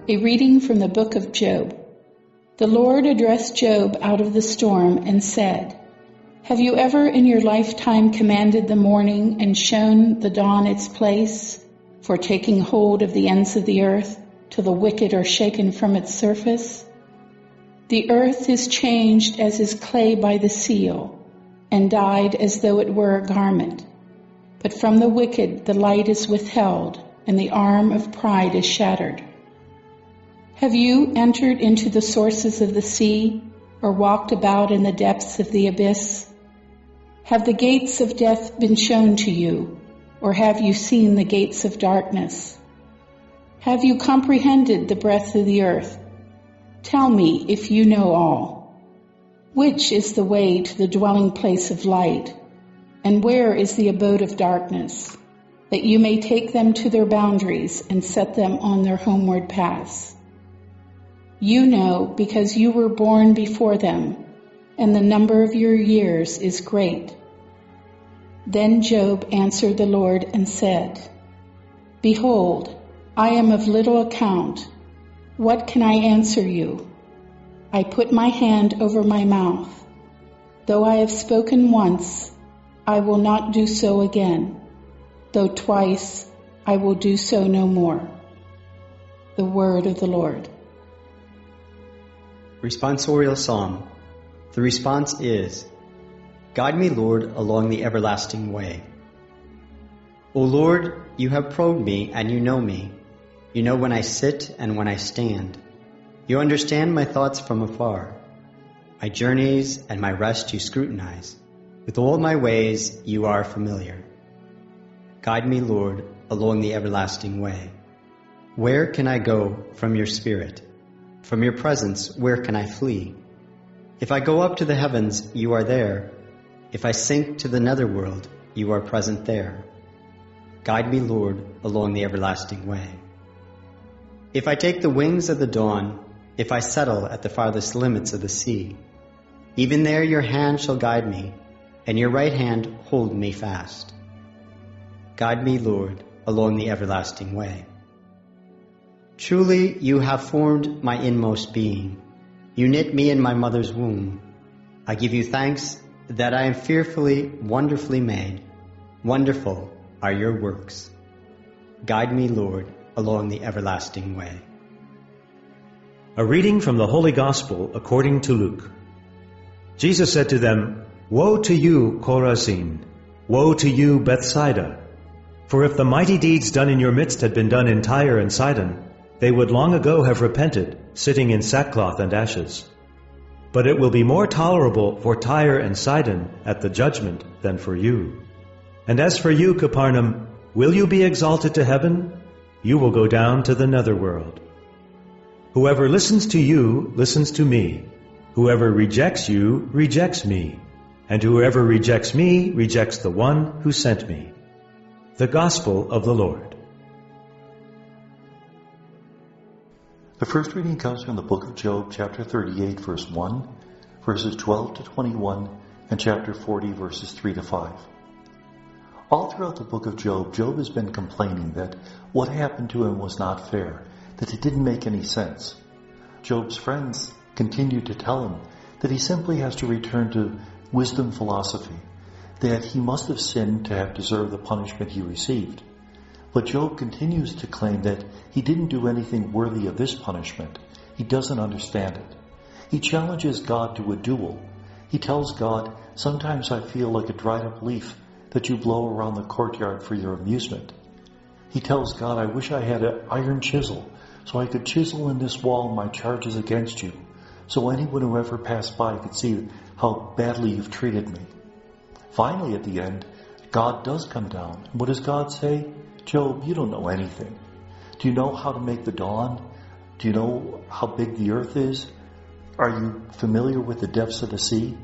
A reading from the book of Job. The Lord addressed Job out of the storm and said, "Have you ever in your lifetime commanded the morning and shown the dawn its place, for taking hold of the ends of the earth till the wicked are shaken from its surface? The earth is changed as is clay by the seal, and dyed as though it were a garment. But from the wicked the light is withheld, and the arm of pride is shattered. Have you entered into the sources of the sea, or walked about in the depths of the abyss? Have the gates of death been shown to you, or have you seen the gates of darkness? Have you comprehended the breadth of the earth? Tell me if you know all. Which is the way to the dwelling place of light, and where is the abode of darkness, that you may take them to their boundaries and set them on their homeward paths? You know, because you were born before them, and the number of your years is great." Then Job answered the Lord and said, "Behold, I am of little account. What can I answer you? I put my hand over my mouth. Though I have spoken once, I will not do so again. Though twice, I will do so no more." The word of the Lord. Responsorial Psalm. The response is, "Guide me, Lord, along the everlasting way." O Lord, you have probed me and you know me. You know when I sit and when I stand. You understand my thoughts from afar. My journeys and my rest you scrutinize. With all my ways you are familiar. Guide me, Lord, along the everlasting way. Where can I go from your spirit? From your presence, where can I flee? If I go up to the heavens, you are there. If I sink to the netherworld, you are present there. Guide me, Lord, along the everlasting way. If I take the wings of the dawn, if I settle at the farthest limits of the sea, even there your hand shall guide me, and your right hand hold me fast. Guide me, Lord, along the everlasting way. Truly you have formed my inmost being. You knit me in my mother's womb. I give you thanks that I am fearfully, wonderfully made. Wonderful are your works. Guide me, Lord, along the everlasting way. A reading from the Holy Gospel according to Luke. Jesus said to them, "Woe to you, Chorazin! Woe to you, Bethsaida! For if the mighty deeds done in your midst had been done in Tyre and Sidon, they would long ago have repented, sitting in sackcloth and ashes. But it will be more tolerable for Tyre and Sidon at the judgment than for you. And as for you, Capernaum, will you be exalted to heaven? You will go down to the netherworld. Whoever listens to you listens to me. Whoever rejects you rejects me. And whoever rejects me rejects the one who sent me." The Gospel of the Lord. The first reading comes from the book of Job, chapter 38, verse 1, verses 12 to 21, and chapter 40, verses 3 to 5. All throughout the book of Job, Job has been complaining that what happened to him was not fair, that it didn't make any sense. Job's friends continued to tell him that he simply has to return to wisdom philosophy, that he must have sinned to have deserved the punishment he received. But Job continues to claim that he didn't do anything worthy of this punishment. He doesn't understand it. He challenges God to a duel. He tells God, "Sometimes I feel like a dried up leaf that you blow around the courtyard for your amusement." He tells God, "I wish I had an iron chisel so I could chisel in this wall my charges against you, so anyone who ever passed by could see how badly you've treated me." Finally, at the end, God does come down. What does God say? "Job, you don't know anything. Do you know how to make the dawn? Do you know how big the earth is? Are you familiar with the depths of the sea?"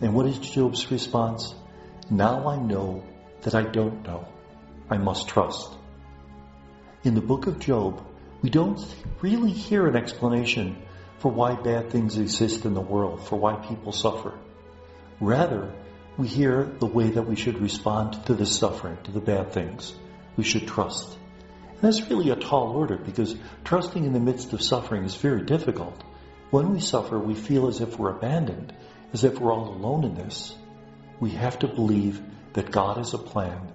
And what is Job's response? "Now I know that I don't know. I must trust." In the book of Job, we don't really hear an explanation for why bad things exist in the world, for why people suffer. Rather, we hear the way that we should respond to the suffering, to the bad things. We should trust. And that's really a tall order, because trusting in the midst of suffering is very difficult. When we suffer, we feel as if we're abandoned, as if we're all alone in this. We have to believe that God has a plan,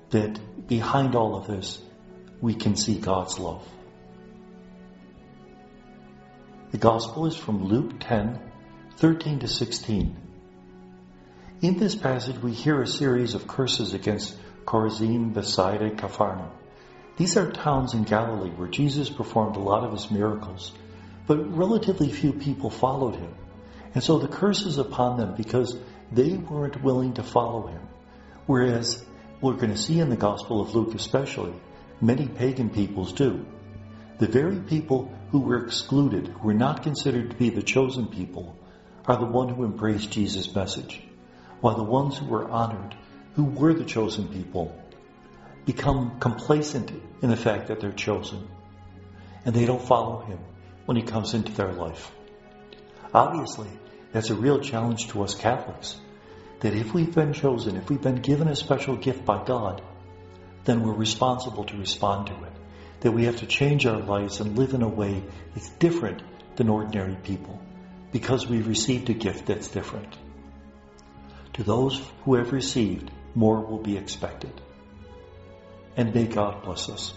that behind all of this, we can see God's love. The Gospel is from Luke 10:13-16. In this passage, we hear a series of curses against Chorazin, Bethsaida, Capharnaum. These are towns in Galilee where Jesus performed a lot of his miracles, but relatively few people followed him. And so the curse is upon them because they weren't willing to follow him. Whereas we're going to see in the Gospel of Luke especially, many pagan peoples do. The very people who were excluded, who were not considered to be the chosen people, are the one who embraced Jesus' message, while the ones who were honored, who were the chosen people, become complacent in the fact that they're chosen, and they don't follow him when he comes into their life. Obviously, that's a real challenge to us Catholics, that if we've been chosen, if we've been given a special gift by God, then we're responsible to respond to it, that we have to change our lives and live in a way that's different than ordinary people, because we've received a gift that's different. To those who have received, more will be expected. And may God bless us.